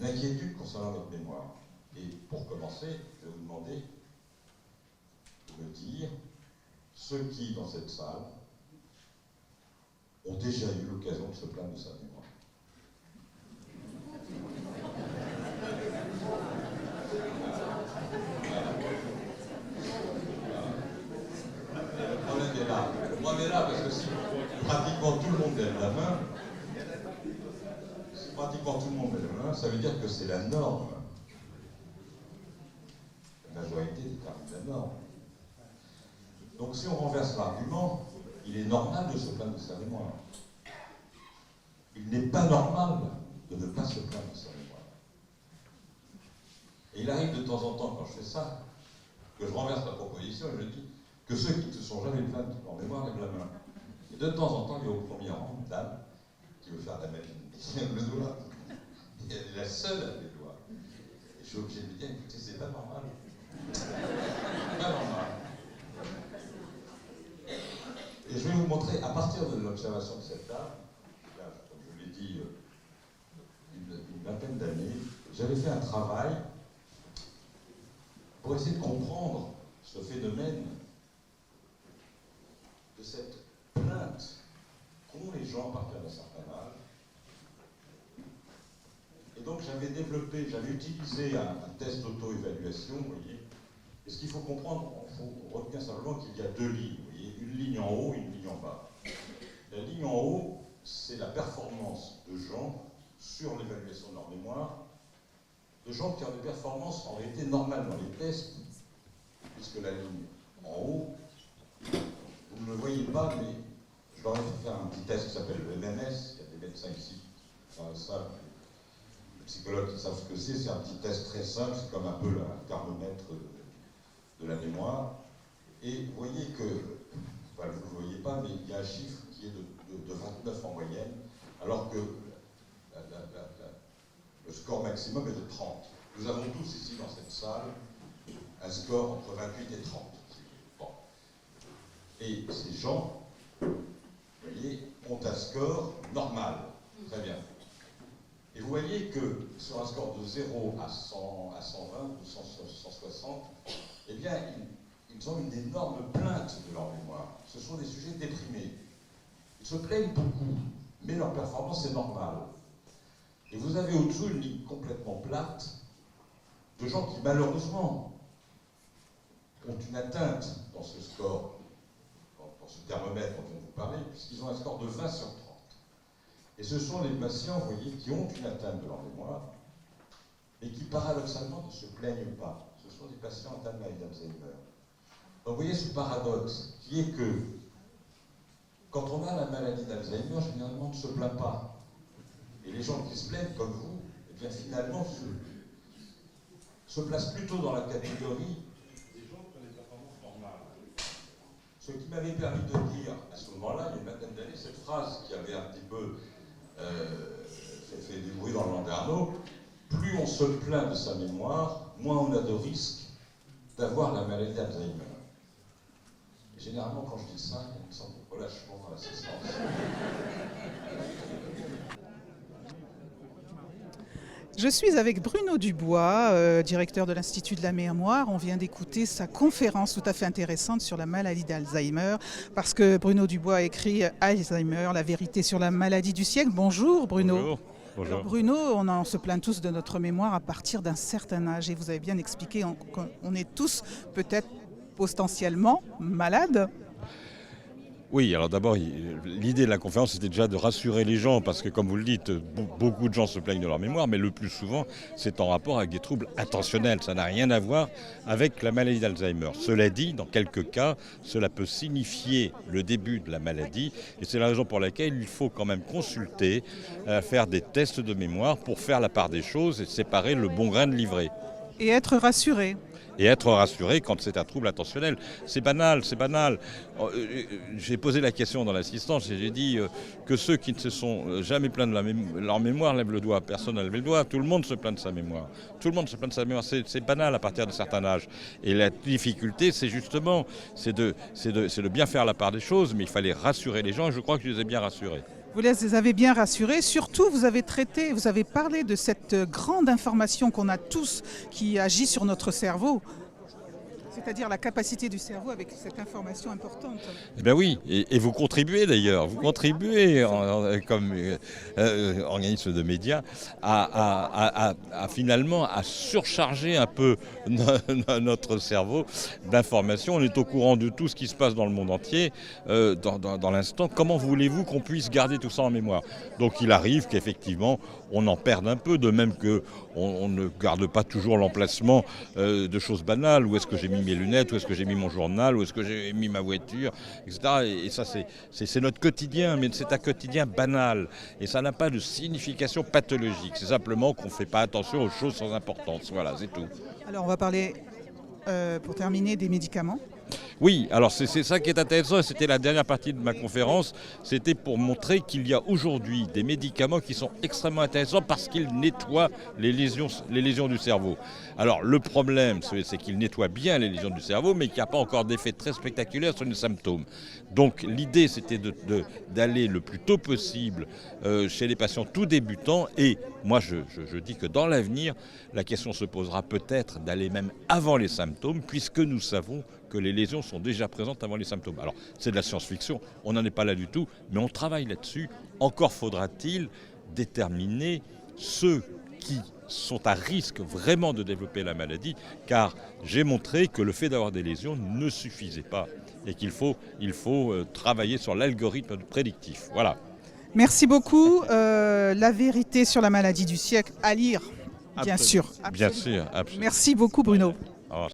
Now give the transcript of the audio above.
une inquiétude concernant notre mémoire. Et pour commencer, je vais vous demander de me dire ceux qui, dans cette salle, ont déjà eu l'occasion de se plaindre de sa mémoire. Le problème est là. Le problème est là parce que si pratiquement tout le monde lève la main, ça veut dire que c'est la norme. La majorité détermine la norme. Donc si on renverse l'argument, il est normal de se plaindre de sa mémoire. Il n'est pas normal de ne pas se plaindre de sa mémoire. Et il arrive de temps en temps, quand je fais ça, que je renverse la proposition et je dis que ceux qui ne se sont jamais plaints de leur mémoire lèvent la main. Et de temps en temps, il y a au premier rang une dame qui veut faire de la magie. Elle lève le doigt. Et elle est la seule à lever le doigt. Et je suis obligé de lui dire, écoutez, c'est pas normal. C'est pas normal. Et je vais vous montrer, à partir de l'observation de cette dame, là, comme je l'ai dit, une vingtaine d'années, j'avais fait un travail pour essayer de comprendre ce phénomène de cette plainte qu'ont les gens à partir d'un certain âge. Et donc j'avais utilisé un test d'auto-évaluation, vous voyez. Et ce qu'il faut comprendre, il faut retenir simplement qu'il y a deux lignes, vous voyez, une ligne en haut et une ligne en bas. La ligne en haut, c'est la performance de gens sur l'évaluation de leur mémoire, de gens qui ont des performances en réalité normales dans les tests, puisque la ligne en haut, vous ne le voyez pas, mais je leur ai fait faire un petit test qui s'appelle le MMS, il y a des médecins ici dans la salle, les psychologues qui savent ce que c'est un petit test très simple, c'est comme un peu un thermomètre de la mémoire, et vous voyez que, enfin, vous ne le voyez pas, mais il y a un chiffre qui est de 29 en moyenne, alors que le score maximum est de 30. Nous avons tous ici dans cette salle un score entre 28 et 30. Bon. Et ces gens, vous voyez, ont un score normal. Très bien. Et vous voyez que sur un score de 0 à 100, à 120 ou 160, eh bien, ils ont une énorme plainte de leur mémoire. Ce sont des sujets déprimés. Ils se plaignent beaucoup, mais leur performance est normale. Et vous avez au-dessous une ligne complètement plate de gens qui, malheureusement, ont une atteinte dans ce score, dans ce thermomètre dont on vous parlait, puisqu'ils ont un score de 20 sur 30. Et ce sont les patients, vous voyez, qui ont une atteinte de leur mémoire, et qui, paradoxalement, ne se plaignent pas. Ce sont des patients atteints de maladie d'Alzheimer. Donc, vous voyez ce paradoxe, qui est que, quand on a la maladie d'Alzheimer, généralement, on ne se plaint pas. Et les gens qui se plaignent, comme vous, eh bien, finalement, se placent plutôt dans la catégorie des gens qui ont des performances normales. Ce qui m'avait permis de dire, à ce moment-là, il y a une vingtaine d'années, cette phrase qui avait un petit peu fait du bruit dans le Landerneau, plus on se plaint de sa mémoire, moins on a de risques d'avoir la maladie d'Alzheimer. Et généralement, quand je dis ça, il y a une sorte de relâchement dans l'assistance. Je suis avec Bruno Dubois, directeur de l'Institut de la mémoire. On vient d'écouter sa conférence tout à fait intéressante sur la maladie d'Alzheimer, parce que Bruno Dubois a écrit Alzheimer, la vérité sur la maladie du siècle. Bonjour Bruno. Bonjour. Bonjour. Alors Bruno, on se plaint tous de notre mémoire à partir d'un certain âge, et vous avez bien expliqué qu'on est tous peut-être potentiellement malades. Oui, alors d'abord, l'idée de la conférence, c'était déjà de rassurer les gens, parce que comme vous le dites, beaucoup de gens se plaignent de leur mémoire, mais le plus souvent, c'est en rapport avec des troubles attentionnels. Ça n'a rien à voir avec la maladie d'Alzheimer. Cela dit, dans quelques cas, cela peut signifier le début de la maladie, et c'est la raison pour laquelle il faut quand même consulter, faire des tests de mémoire pour faire la part des choses et séparer le bon grain de l'ivraie. Et être rassuré. Et être rassuré quand c'est un trouble attentionnel. C'est banal, c'est banal. J'ai posé la question dans l'assistance et j'ai dit que ceux qui ne se sont jamais plaints de leur mémoire lèvent le doigt. Personne n'a levé le doigt. Tout le monde se plaint de sa mémoire. Tout le monde se plaint de sa mémoire. C'est banal à partir d'un certain âge. Et la difficulté, c'est justement, c'est de bien faire la part des choses, mais il fallait rassurer les gens et je crois que je les ai bien rassurés. Vous les avez bien rassurés. Surtout, vous avez parlé de cette grande information qu'on a tous qui agit sur notre cerveau. C'est-à-dire la capacité du cerveau avec cette information importante. Eh bien oui, et vous contribuez d'ailleurs, vous contribuez comme organisme de médias finalement à surcharger un peu notre cerveau d'informations. On est au courant de tout ce qui se passe dans le monde entier dans l'instant. Comment voulez-vous qu'on puisse garder tout ça en mémoire? Donc il arrive qu'effectivement on en perde un peu, de même qu'on ne garde pas toujours l'emplacement de choses banales. Où est-ce que j'ai mis mes lunettes, où est-ce que j'ai mis mon journal, où est-ce que j'ai mis ma voiture, etc. Et ça, c'est notre quotidien, mais c'est un quotidien banal. Et ça n'a pas de signification pathologique. C'est simplement qu'on ne fait pas attention aux choses sans importance. Voilà, c'est tout. Alors on va parler, pour terminer, des médicaments. Oui, alors c'est ça qui est intéressant, et c'était la dernière partie de ma conférence, c'était pour montrer qu'il y a aujourd'hui des médicaments qui sont extrêmement intéressants parce qu'ils nettoient les lésions du cerveau. Alors le problème, c'est qu'ils nettoient bien les lésions du cerveau, mais qu'il n'y a pas encore d'effet très spectaculaire sur les symptômes. Donc l'idée, c'était d'aller le plus tôt possible chez les patients tout débutants, et moi je dis que dans l'avenir, la question se posera peut-être d'aller même avant les symptômes, puisque nous savons que les lésions sont déjà présentes avant les symptômes. Alors, c'est de la science-fiction, on n'en est pas là du tout, mais on travaille là-dessus. Encore faudra-t-il déterminer ceux qui sont à risque vraiment de développer la maladie, car j'ai montré que le fait d'avoir des lésions ne suffisait pas et qu'il faut travailler sur l'algorithme prédictif. Voilà. Merci beaucoup. La vérité sur la maladie du siècle, à lire, bien sûr. Bien sûr, absolument. Merci beaucoup, Bruno.